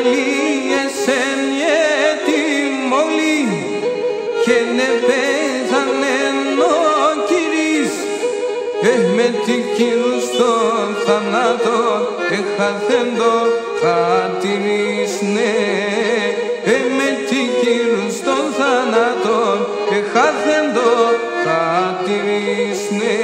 ηλίες εν γέτη μόλι και νε πέθανεν ο Κύρις με την Κύρου στον θανάτο έχαθεν το χατήρις ναι με την Κύρου στον θανάτο έχαθεν το χατήρις ναι.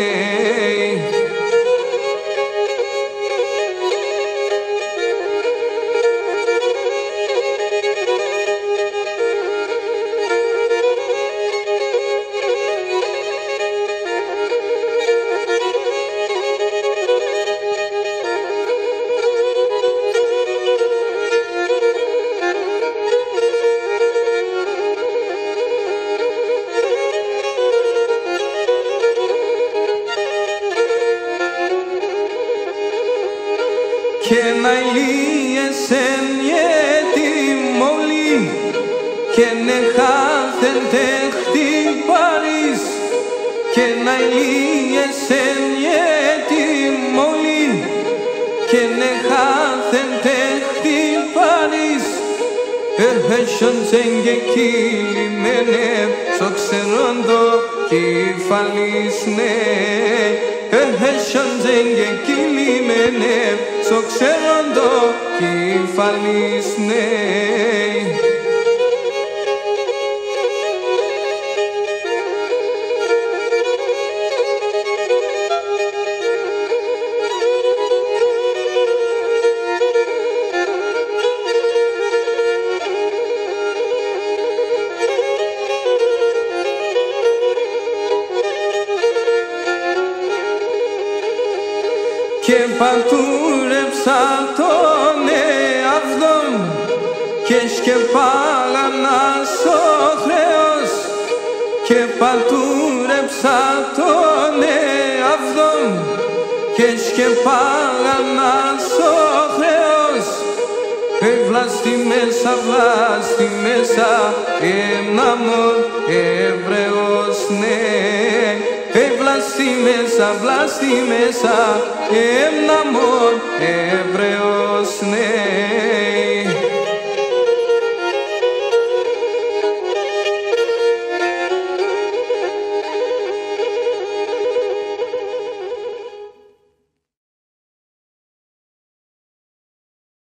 Και να ηλίες εν γέτη μόλι και νε χάθεν τεχτή πάρεις και να ηλίες εν γέτη μόλι και νε χάθεν τεχτή πάρεις έχεσον και κυλημένε στο ξερόντο κεφαλής ναι έχεσον και κυλημένε στο ξερόντο κεφαλής ναι. Και πατούρεψα τον εαυτόν και σκεπάγανας ο χρέος και πατούρεψα τον εαυτόν και σκεπάγανας ο χρέος βλάστη μέσα εμναμόν Εβραίος ναι βλάστη μέσα εμναμόν Εβραίος ναι.